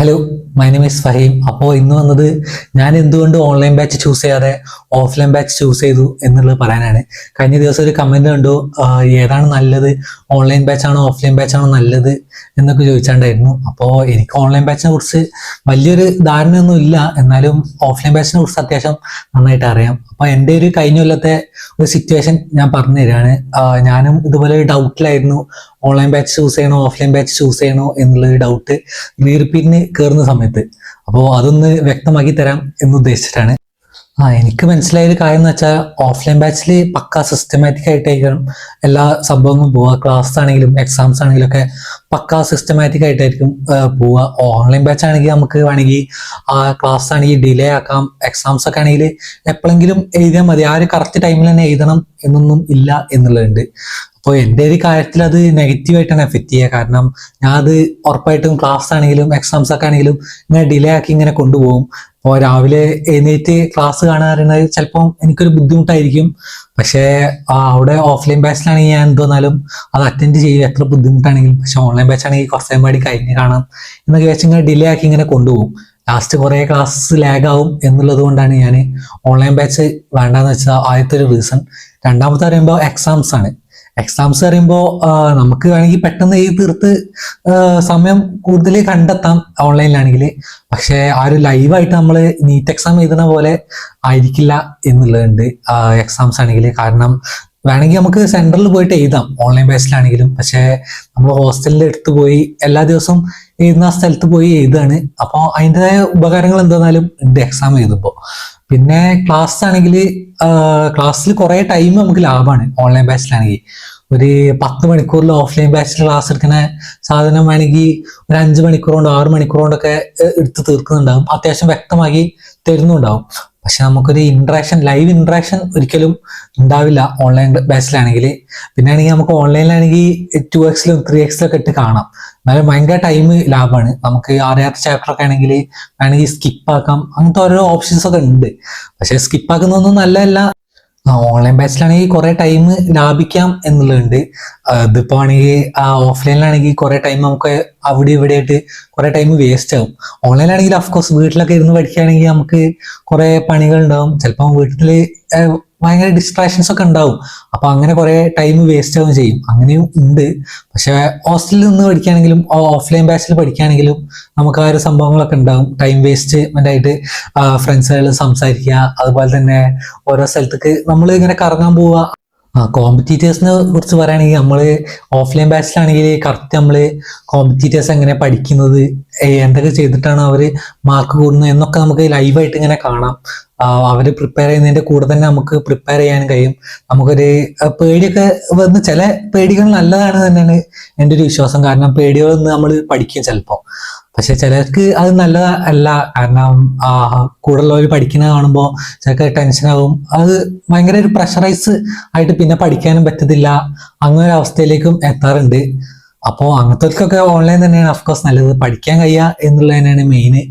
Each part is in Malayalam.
Hello, my name is Faheem. അപ്പോൾ ഇന്ന് വന്നത് ഞാൻ എന്തുകൊണ്ട് ഓൺലൈൻ ബാച്ച് ചൂസ് ചെയ്യാതെ ഓഫ്ലൈൻ ബാച്ച് ചൂസ് ചെയ്തു എന്നുള്ളത് പറയാനാണ്. കഴിഞ്ഞ ദിവസം ഒരു കമന്റ് കണ്ടു, ഏതാണ് നല്ലത്, ഓൺലൈൻ ബാച്ച് ആണോ ഓഫ്ലൈൻ ബാച്ച് ആണോ നല്ലത് എന്നൊക്കെ ചോദിച്ചാണ്ടായിരുന്നു. അപ്പോൾ എനിക്ക് ഓൺലൈൻ ബാച്ചിനെ കുറിച്ച് വലിയൊരു ധാരണയൊന്നും ഇല്ല, എന്നാലും ഓഫ്ലൈൻ ബാച്ചിനെ കുറിച്ച് അത്യാവശ്യം നന്നായിട്ട് അറിയാം. അപ്പോൾ എൻ്റെ ഒരു കഴിഞ്ഞ കൊല്ലത്തെ ഒരു സിറ്റുവേഷൻ ഞാൻ പറഞ്ഞു തരികയാണ്. ഞാനും ഇതുപോലെ ഒരു ഡൗട്ടിലായിരുന്നു, ഓൺലൈൻ ബാച്ച് ചൂസ് ചെയ്യണോ ഓഫ്ലൈൻ ബാച്ച് ചൂസ് ചെയ്യണോ എന്നുള്ളൊരു ഡൗട്ട് റീറിപ്പീറ്റിന് കയറുന്ന സമയത്ത്. അപ്പോൾ അതൊന്ന് വ്യക്തമാക്കി തരാം എന്ന് ഉദ്ദേശിച്ചിട്ടാണ്. എനിക്ക് മനസ്സിലായ ഒരു കാര്യം എന്ന് വെച്ചാൽ, ഓഫ്ലൈൻ ബാച്ചിൽ പക്ക സിസ്റ്റമാറ്റിക് ആയിട്ടായിരിക്കും എല്ലാ സംഭവങ്ങളും പോവുക. ക്ലാസ് ആണെങ്കിലും എക്സാംസ് ആണെങ്കിലും ഒക്കെ പക്ക സിസ്റ്റമാറ്റിക് ആയിട്ടായിരിക്കും പോവുക. ഓൺലൈൻ ബാച്ച് ആണെങ്കിൽ നമുക്ക് വേണമെങ്കിൽ ക്ലാസ് ആണെങ്കിൽ ഡിലേ ആക്കാം, എക്സാംസ് ഒക്കെ ആണെങ്കിൽ എപ്പോഴെങ്കിലും എഴുതിയാൽ മതി, ആ ഒരു കറക്റ്റ് ടൈമിൽ തന്നെ എഴുതണം എന്നൊന്നും ഇല്ല എന്നുള്ളതുണ്ട്. അപ്പോൾ എൻ്റെ ഒരു കാര്യത്തിൽ അത് നെഗറ്റീവായിട്ടാണ് എഫക്റ്റ് ചെയ്യുക. കാരണം ഞാൻ അത് ഉറപ്പായിട്ടും ക്ലാസ് ആണെങ്കിലും എക്സാംസ് ഒക്കെ ആണെങ്കിലും ഇങ്ങനെ ഡിലേ ആക്കി ഇങ്ങനെ കൊണ്ടുപോകും. അപ്പോൾ രാവിലെ എഴുന്നേറ്റ് ക്ലാസ് കാണാൻ പറയുന്നത് ചിലപ്പോൾ എനിക്കൊരു ബുദ്ധിമുട്ടായിരിക്കും. പക്ഷേ അവിടെ ഓഫ്ലൈൻ ബാച്ചിലാണെങ്കിൽ ഞാൻ എന്തോന്നാലും അത് അറ്റൻഡ് ചെയ്യും, എത്ര ബുദ്ധിമുട്ടാണെങ്കിലും. പക്ഷെ ഓൺലൈൻ ബാച്ച് ആണെങ്കിൽ കുറച്ച് ടൈം പാടി കഴിഞ്ഞ് കാണാം എന്നൊക്കെ വെച്ച് ഇങ്ങനെ ഡിലേ ആക്കി ഇങ്ങനെ കൊണ്ടുപോകും. ലാസ്റ്റ് കുറേ ക്ലാസ് ലാഗ് ആവും എന്നുള്ളത് കൊണ്ടാണ് ഞാൻ ഓൺലൈൻ ബാച്ച് വേണ്ടാന്ന് വെച്ചാൽ ആദ്യത്തെ ഒരു റീസൺ. രണ്ടാമത്തെ പറയുമ്പോൾ എക്സാംസ് ആണ്. എക്സാംസ് പറയുമ്പോൾ നമുക്ക് വേണമെങ്കിൽ പെട്ടെന്ന് എഴുതി തീർത്ത് സമയം കൂടുതൽ കണ്ടെത്താം ഓൺലൈനിലാണെങ്കിൽ. പക്ഷേ ആ ഒരു ലൈവായിട്ട് നമ്മൾ നീറ്റ് എക്സാം എഴുതുന്ന പോലെ ആയിരിക്കില്ല എന്നുള്ളതുണ്ട് എക്സാംസ് ആണെങ്കിൽ. കാരണം വേണമെങ്കിൽ നമുക്ക് സെന്ററിൽ പോയിട്ട് എഴുതാം ഓൺലൈൻ ബേസിലാണെങ്കിലും. പക്ഷേ നമ്മൾ ഹോസ്റ്റലിൽ എടുത്തു പോയി എല്ലാ ദിവസവും എഴുതുന്ന സ്ഥലത്ത് പോയി എഴുതുകയാണ്. അപ്പോൾ അതിൻ്റെതായ ഉപകാരങ്ങൾ എന്തായാലും ഉണ്ട് എക്സാം എഴുതുമ്പോൾ. പിന്നെ ക്ലാസ് ആണെങ്കിൽ ക്ലാസ്സിൽ കുറേ ടൈം നമുക്ക് ലാഭമാണ് ഓൺലൈൻ ബാച്ചിലാണെങ്കിൽ. ഒരു 10 മണിക്കൂറിൽ ഓഫ്ലൈൻ ബാച്ചിൽ ക്ലാസ് എടുക്കുന്ന സാധനം വേണമെങ്കിൽ ഒരു 5 മണിക്കൂർ കൊണ്ടോ 6 മണിക്കൂർ കൊണ്ടൊക്കെ എടുത്ത് തീർക്കുന്നുണ്ടാവും, അത്യാവശ്യം വ്യക്തമാക്കി തരുന്നുണ്ടാവും. പക്ഷെ നമുക്കൊരു ലൈവ് ഇൻട്രാക്ഷൻ ഒരിക്കലും ഉണ്ടാവില്ല ഓൺലൈൻ ബാച്ചിലാണെങ്കിൽ. പിന്നെ ആണെങ്കിൽ നമുക്ക് ഓൺലൈനിലാണെങ്കിൽ 2x 3x ഇട്ട് കാണാം. എന്നാലും ഭയങ്കര ടൈം ലാഭമാണ്. നമുക്ക് അറിയാത്ത ചാപ്റ്റർ ഒക്കെ ആണെങ്കിൽ വേണമെങ്കിൽ സ്കിപ്പാക്കാം, അങ്ങനത്തെ ഓരോ ഓപ്ഷൻസ് ഒക്കെ ഉണ്ട്. പക്ഷെ സ്കിപ്പാക്കുന്നതൊന്നും നല്ലതല്ല. ഓൺലൈൻ ബാച്ചിലാണെങ്കിൽ കുറെ ടൈം ലാഭിക്കാം എന്നുള്ളതുണ്ട്. ഇതിപ്പോ ആണെങ്കിൽ ഓഫ്ലൈനിലാണെങ്കിൽ കുറെ ടൈം നമുക്ക് അവിടെ ഇവിടെ ആയിട്ട് കുറെ ടൈം വേസ്റ്റ് ആവും. ഓൺലൈനിലാണെങ്കിൽ അഫ്കോഴ്സ് വീട്ടിലൊക്കെ ഇരുന്ന് പഠിക്കുകയാണെങ്കിൽ നമുക്ക് കുറെ പണികൾ ഉണ്ടാവും, ചിലപ്പോൾ വീട്ടിൽ ഭയങ്കര ഡിസ്ട്രാക്ഷൻസ് ഒക്കെ ഉണ്ടാവും. അപ്പൊ അങ്ങനെ കുറെ ടൈം വേസ്റ്റ് ആവുകയും ചെയ്യും, അങ്ങനെയും ഉണ്ട്. പക്ഷെ ഹോസ്റ്റലിൽ നിന്ന് പഠിക്കുകയാണെങ്കിലും ഓഫ്ലൈൻ ബാച്ചിൽ പഠിക്കുകയാണെങ്കിലും നമുക്ക് ആ ഒരു സംഭവങ്ങളൊക്കെ ഉണ്ടാവും. ടൈം വേസ്റ്റ് ആയിട്ട് ഫ്രണ്ട്സുകൾ സംസാരിക്കുക, അതുപോലെ തന്നെ ഓരോ സ്ഥലത്തേക്ക് നമ്മൾ ഇങ്ങനെ കറങ്ങാൻ പോവുക. കോമ്പറ്റീറ്റേഴ്സിനെ കുറിച്ച് പറയുകയാണെങ്കിൽ നമ്മൾ ഓഫ്ലൈൻ ബാച്ചിലാണെങ്കിൽ കറക്റ്റ് നമ്മൾ കോമ്പറ്റീറ്റേഴ്സ് എങ്ങനെ പഠിക്കുന്നത്, എന്തൊക്കെ ചെയ്തിട്ടാണ് അവർ മാർക്ക് കൂടുന്നത് എന്നൊക്കെ നമുക്ക് ലൈവായിട്ട് ഇങ്ങനെ കാണാം. അവര് പ്രിപ്പയർ ചെയ്യുന്നതിന്റെ കൂടെ തന്നെ നമുക്ക് പ്രിപ്പയർ ചെയ്യാനും കഴിയും. നമുക്കൊരു പേടിയൊക്കെ വന്ന്, ചില പേടികൾ നല്ലതാണ് തന്നെയാണ് എൻ്റെ ഒരു വിശ്വാസം. കാരണം പേടികൾ നിന്ന് നമ്മൾ പഠിക്കും ചിലപ്പോൾ. പക്ഷെ ചിലർക്ക് അത് നല്ലതല്ല. കാരണം കൂടുതലുള്ളവർ പഠിക്കുന്നത് കാണുമ്പോൾ ചിലർക്ക് ടെൻഷനാകും, അത് ഭയങ്കര ഒരു പ്രഷറൈസ് ആയിട്ട് പിന്നെ പഠിക്കാനും പറ്റത്തില്ല, അങ്ങനെ ഒരു അവസ്ഥയിലേക്കും എത്താറുണ്ട്. അപ്പോൾ അങ്ങനത്തെവർക്കൊക്കെ ഓൺലൈൻ തന്നെയാണ് അഫ്കോഴ്സ് നല്ലത്. പഠിക്കാൻ കഴിയുക എന്നുള്ളത് തന്നെയാണ് മെയിന്.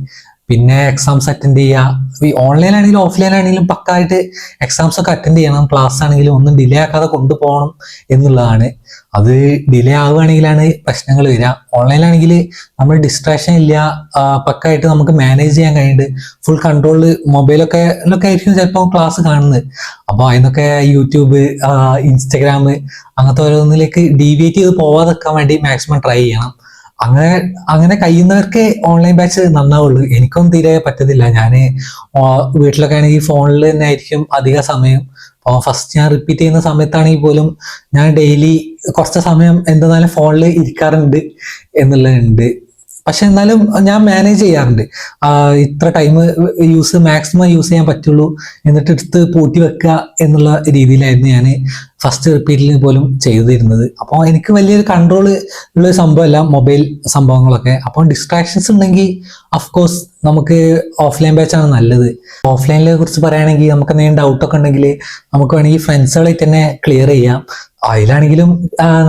പിന്നെ എക്സാംസ് അറ്റൻഡ് ചെയ്യുക. ഓൺലൈൻ ആണെങ്കിലും ഓഫ്ലൈൻ ആണെങ്കിലും പക്കായിട്ട് എക്സാംസ് ഒക്കെ അറ്റൻഡ് ചെയ്യണം. ക്ലാസ് ആണെങ്കിലും ഒന്നും ഡിലേ ആക്കാതെ കൊണ്ടുപോകണം എന്നുള്ളതാണ്. അത് ഡിലേ ആവുകയാണെങ്കിലാണ് പ്രശ്നങ്ങൾ വരിക. ഓൺലൈനാണെങ്കിൽ നമ്മൾ ഡിസ്ട്രാക്ഷൻ ഇല്ല, പക്കായിട്ട് നമുക്ക് മാനേജ് ചെയ്യാൻ കഴിയുന്നുണ്ട്. ഫുൾ കൺട്രോളിൽ മൊബൈലൊക്കെ ആയിരിക്കും ചിലപ്പോൾ ക്ലാസ് കാണുന്നത്. അപ്പോൾ അതിനൊക്കെ യൂട്യൂബ്, ഇൻസ്റ്റഗ്രാം അങ്ങനത്തെ ഓരോന്നിലേക്ക് ഡീവിയേറ്റ് ചെയ്ത് പോവാതെക്കാൻ വേണ്ടി മാക്സിമം ട്രൈ ചെയ്യണം. അങ്ങനെ കഴിയുന്നവർക്ക് ഓൺലൈൻ ബാച്ച് നന്നാവുള്ളൂ. എനിക്കൊന്നും തീരെ പറ്റത്തില്ല. ഞാൻ വീട്ടിലൊക്കെ ആണെങ്കിൽ ഫോണിൽ തന്നെ ആയിരിക്കും അധിക സമയം. അപ്പോൾ ഫസ്റ്റ് ഞാൻ റിപ്പീറ്റ് ചെയ്യുന്ന സമയത്താണെങ്കിൽ പോലും ഞാൻ ഡെയിലി കുറച്ച് സമയം എന്തായാലും ഫോണിൽ ഇരിക്കാറുണ്ട് എന്നുള്ളതുണ്ട്. പക്ഷെ എന്നാലും ഞാൻ മാനേജ് ചെയ്യാറുണ്ട്. ഇത്ര ടൈം മാക്സിമം യൂസ് ചെയ്യാൻ പറ്റുള്ളൂ, എന്നിട്ട് എടുത്ത് പൂട്ടി വെക്കുക എന്നുള്ള രീതിയിലായിരുന്നു ഞാൻ ഫസ്റ്റ് റിപ്പീറ്റിൽ പോലും ചെയ്തിരുന്നത്. അപ്പോൾ എനിക്ക് വലിയൊരു കൺട്രോൾ ഉള്ള സംഭവമല്ല മൊബൈൽ സംഭവങ്ങളൊക്കെ. അപ്പോൾ ഡിസ്ട്രാക്ഷൻസ് ഉണ്ടെങ്കിൽ അഫ്കോഴ്സ് നമുക്ക് ഓഫ്ലൈൻ ബാച്ചാണ് നല്ലത്. ഓഫ്ലൈനിനെ കുറിച്ച് പറയുകയാണെങ്കിൽ നമുക്ക് എന്തെങ്കിലും ഡൗട്ടൊക്കെ ഉണ്ടെങ്കിൽ നമുക്ക് വേണമെങ്കിൽ ഫ്രണ്ട്സുകളായിട്ട് തന്നെ ക്ലിയർ ചെയ്യാം. അതിലാണെങ്കിലും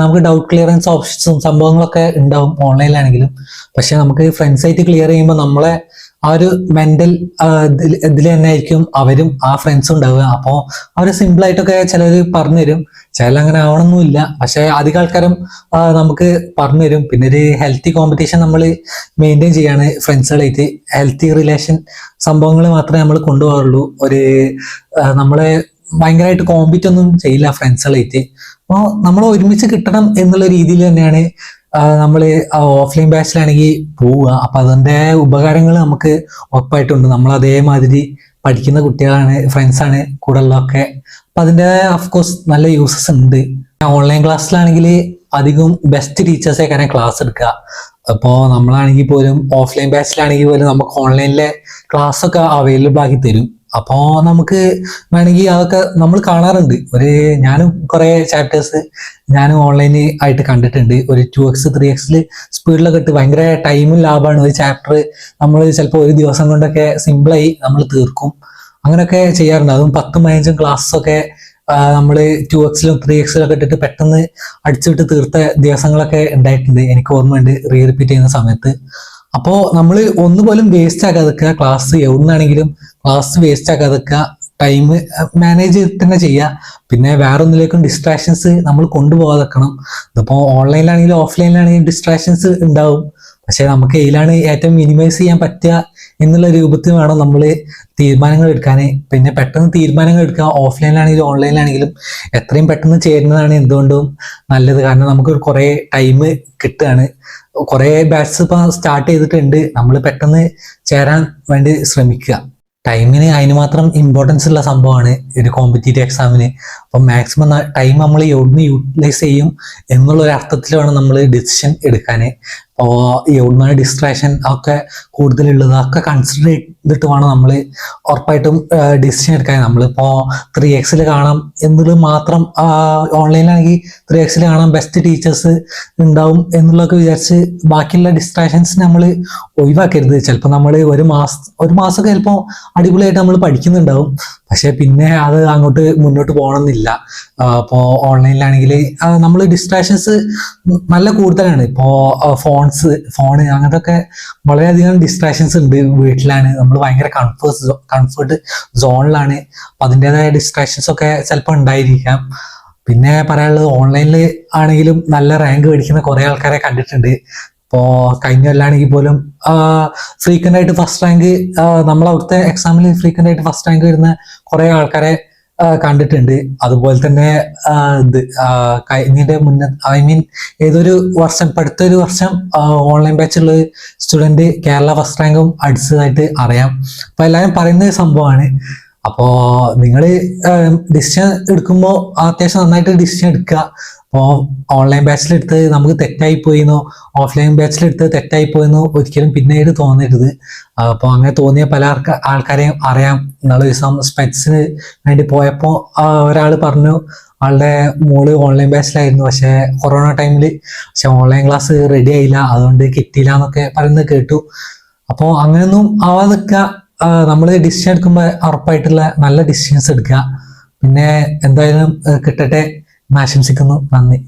നമുക്ക് ഡൗട്ട് ക്ലിയറൻസ് ഓപ്ഷൻസും സംഭവങ്ങളൊക്കെ ഉണ്ടാവും ഓൺലൈനിലാണെങ്കിലും. പക്ഷെ നമുക്ക് ഫ്രണ്ട്സായിട്ട് ക്ലിയർ ചെയ്യുമ്പോൾ നമ്മളെ ആ ഒരു മെന്റൽ ഇതിൽ തന്നെ ആയിരിക്കും അവരും ആ ഫ്രണ്ട്സും ഉണ്ടാവുക. അപ്പോൾ അവർ സിമ്പിൾ ആയിട്ടൊക്കെ ചിലർ പറഞ്ഞു തരും, ചില അങ്ങനെ ആവണമെന്നില്ല, പക്ഷെ അധികം ആൾക്കാരും നമുക്ക് പറഞ്ഞു തരും. പിന്നെ ഒരു ഹെൽത്തി കോമ്പറ്റീഷൻ നമ്മൾ മെയിൻറ്റെയിൻ ചെയ്യാണ് ഫ്രണ്ട്സുകളായിട്ട്. ഹെൽത്തി റിലേഷൻ സംഭവങ്ങൾ മാത്രമേ നമ്മൾ കൊണ്ടുപോകാറുള്ളൂ. ഒരു നമ്മളെ ഭയങ്കരമായിട്ട് കോമ്പീറ്റ് ഒന്നും ചെയ്യില്ല ഫ്രണ്ട്സുകളായിട്ട്. അപ്പോൾ നമ്മൾ ഒരുമിച്ച് കിട്ടണം എന്നുള്ള രീതിയിൽ തന്നെയാണ് നമ്മൾ ഓഫ്ലൈൻ ബാച്ചിലാണെങ്കിൽ പോവുക. അപ്പൊ അതിന്റെ ഉപകാരങ്ങൾ നമുക്ക് ഉറപ്പായിട്ടുണ്ട്. നമ്മൾ അതേമാതിരി പഠിക്കുന്ന കുട്ടികളാണ്, ഫ്രണ്ട്സാണ് കൂടെ ഉള്ളതൊക്കെ. അപ്പൊ അതിന്റെ ഓഫ്കോഴ്സ് നല്ല യൂസസ് ഉണ്ട്. ഓൺലൈൻ ക്ലാസ്സിലാണെങ്കിൽ അധികം ബെസ്റ്റ് ടീച്ചേഴ്സേ കാരണം ക്ലാസ് എടുക്കുക. അപ്പോൾ നമ്മളാണെങ്കിൽ പോലും ഓഫ്ലൈൻ ബാച്ചിലാണെങ്കിൽ പോലും നമുക്ക് ഓൺലൈനിലെ ക്ലാസ് ഒക്കെ അവൈലബിൾ ആക്കി തരും. അപ്പോൾ നമുക്ക് വേണമെങ്കിൽ അതൊക്കെ നമ്മൾ കാണാറുണ്ട്. ഞാനും കുറെ ചാപ്റ്റേഴ്സ് ഞാനും ഓൺലൈനിൽ ആയിട്ട് കണ്ടിട്ടുണ്ട്. ഒരു 2x 3x സ്പീഡിലൊക്കെ ഇട്ട് ഭയങ്കര ടൈമും ലാഭമാണ്. ഒരു ചാപ്റ്റർ നമ്മൾ ചിലപ്പോൾ ഒരു ദിവസം കൊണ്ടൊക്കെ സിമ്പിളായി നമ്മൾ തീർക്കും. അങ്ങനെയൊക്കെ ചെയ്യാറുണ്ട്. അതും 10 15 ക്ലാസ്സൊക്കെ നമ്മൾ 2x 3x ഇട്ടിട്ട് പെട്ടെന്ന് അടിച്ചുവിട്ട് തീർത്ത ദിവസങ്ങളൊക്കെ ഉണ്ടായിട്ടുണ്ട്. എനിക്ക് ഓർമ്മയുണ്ട് റിപ്പീറ്റ് ചെയ്യുന്ന സമയത്ത്. അപ്പോൾ നമ്മൾ ഒന്നുപോലും വേസ്റ്റ് ആക്കാതിരിക്കുക. ക്ലാസ് എവിടുന്നാണെങ്കിലും ക്ലാസ് വേസ്റ്റ് ആക്കാതിരിക്കുക. ടൈം മാനേജ് ചെയ്തിട്ട് തന്നെ ചെയ്യുക. പിന്നെ വേറെ ഒന്നിലേക്കും ഡിസ്ട്രാക്ഷൻസ് നമ്മൾ കൊണ്ടുപോകാതിരിക്കണം. ഇതിപ്പോൾ ഓൺലൈനിലാണെങ്കിലും ഓഫ്ലൈനിലാണെങ്കിലും ഡിസ്ട്രാക്ഷൻസ് ഉണ്ടാവും. പക്ഷെ നമുക്ക് ഇതിലാണ് ഏറ്റവും മിനിമൈസ് ചെയ്യാൻ പറ്റുക എന്നുള്ള രൂപത്തിൽ വേണം നമ്മൾ തീരുമാനങ്ങൾ എടുക്കാൻ. പിന്നെ പെട്ടെന്ന് തീരുമാനങ്ങൾ എടുക്കുക. ഓഫ്ലൈനിലാണെങ്കിലും ഓൺലൈനിലാണെങ്കിലും എത്രയും പെട്ടെന്ന് ചേരുന്നതാണ് എന്തുകൊണ്ടും നല്ലത്. കാരണം നമുക്ക് കുറേ ടൈം കിട്ടുകയാണ്. കുറേ ബാറ്റ്സ് ഇപ്പം സ്റ്റാർട്ട് ചെയ്തിട്ടുണ്ട്. നമ്മൾ പെട്ടെന്ന് ചേരാൻ വേണ്ടി ശ്രമിക്കുക. ടൈമിന് അതിന് മാത്രം ഇമ്പോർട്ടൻസ് ഉള്ള സംഭവമാണ് ഒരു കോമ്പറ്റീറ്റീവ് എക്സാമിന്. അപ്പം മാക്സിമം ടൈം നമ്മൾ എവിടുന്ന് യൂട്ടിലൈസ് ചെയ്യും എന്നുള്ള ഒരു അർത്ഥത്തിൽ വേണം നമ്മൾ ഡിസിഷൻ എടുക്കാൻ. അപ്പോൾ എവിടുന്നാണ് ഡിസ്ട്രാക്ഷൻ ഒക്കെ കൂടുതലുള്ളത് അതൊക്കെ കൺസിഡർ ചെയ്തിട്ട് വേണം നമ്മൾ ഉറപ്പായിട്ടും ഡിസിഷൻ എടുക്കാൻ. നമ്മളിപ്പോൾ 3x കാണാം എന്നുള്ളത് മാത്രം, ഓൺലൈനിലാണെങ്കിൽ 3x കാണാം ബെസ്റ്റ് ടീച്ചേഴ്സ് ഉണ്ടാവും എന്നുള്ളതൊക്കെ വിചാരിച്ച് ബാക്കിയുള്ള ഡിസ്ട്രാക്ഷൻസ് നമ്മൾ ഒഴിവാക്കരുത്. ചിലപ്പോൾ നമ്മൾ ഒരു മാസമൊക്കെ ചിലപ്പോൾ അടിപൊളിയായിട്ട് നമ്മൾ പഠിക്കുന്നുണ്ടാവും, പക്ഷെ പിന്നെ അത് അങ്ങോട്ട് മുന്നോട്ട് പോകണമെന്നില്ല. ഇപ്പോൾ ഓൺലൈനിലാണെങ്കിൽ നമ്മൾ ഡിസ്ട്രാക്ഷൻസ് നല്ല കൂടുതലാണ്. ഇപ്പോൾ ഫോണ് അങ്ങനത്തൊക്കെ വളരെയധികം ഡിസ്ട്രാക്ഷൻസ് ഉണ്ട്. വീട്ടിലാണ് നമ്മൾ ഭയങ്കര കംഫർട്ട് സോണിലാണ്. അപ്പം അതിൻ്റെതായ ഡിസ്ട്രാക്ഷൻസ് ഒക്കെ ചിലപ്പോൾ ഉണ്ടായിരിക്കാം. പിന്നെ പറയാനുള്ളത് ഓൺലൈനിൽ ആണെങ്കിലും നല്ല റാങ്ക് മേടിക്കുന്ന കുറേ ആൾക്കാരെ കണ്ടിട്ടുണ്ട്. ഇപ്പോൾ കഴിഞ്ഞ കൊല്ലാണെങ്കിൽ പോലും ഫ്രീക്വൻ്റ് ആയിട്ട് ഫസ്റ്റ് റാങ്ക്, നമ്മളവിടുത്തെ എക്സാമിൽ ഫ്രീക്വൻ്റ് ആയിട്ട് ഫസ്റ്റ് റാങ്ക് വരുന്ന കുറേ ആൾക്കാരെ കണ്ടിട്ടുണ്ട്. അതുപോലെ തന്നെ കഴിഞ്ഞതിന്റെ ഏതൊരു വർഷം അടുത്തൊരു വർഷം ഓൺലൈൻ ബാച്ചുള്ള സ്റ്റുഡന്റ് കേരള ഫസ്റ്റ് റാങ്കും അടിച്ചതായിട്ട് അറിയാം. അപ്പൊ എല്ലാവരും പറയുന്ന സംഭവമാണ്. അപ്പോ നിങ്ങൾ ഡിസിഷൻ എടുക്കുമ്പോൾ അത്യാവശ്യം നന്നായിട്ട് ഡിസിഷൻ എടുക്കുക. അപ്പോൾ ഓൺലൈൻ ബാച്ചിലെടുത്ത് നമുക്ക് തെറ്റായി പോയിന്നോ ഓഫ്ലൈൻ ബാച്ചിലെടുത്ത് തെറ്റായി പോയെന്നോ ഒരിക്കലും പിന്നീട് തോന്നരുത്. അപ്പോൾ അങ്ങനെ തോന്നിയ പല ആൾക്കാരെയും അറിയാം. ഇന്നാളെ ദിവസം സ്പെറ്റ്സിന് വേണ്ടി പോയപ്പോൾ ഒരാൾ പറഞ്ഞു ആളുടെ മോള് ഓൺലൈൻ ബാച്ചിലായിരുന്നു, പക്ഷെ കൊറോണ ടൈമിൽ പക്ഷെ ഓൺലൈൻ ക്ലാസ് റെഡി ആയില്ല, അതുകൊണ്ട് കിട്ടിയില്ല എന്നൊക്കെ പറയുന്നത് കേട്ടു. അപ്പോൾ അങ്ങനെയൊന്നും ആവാതിരിക്കുക. നമ്മൾ ഡിസിഷൻ എടുക്കുമ്പോൾ ഉറപ്പായിട്ടുള്ള നല്ല ഡിസിഷൻസ് എടുക്കുക. പിന്നെ എന്തായാലും കിട്ടട്ടെ എന്ന് ആശംസിക്കുന്നു. നന്ദി.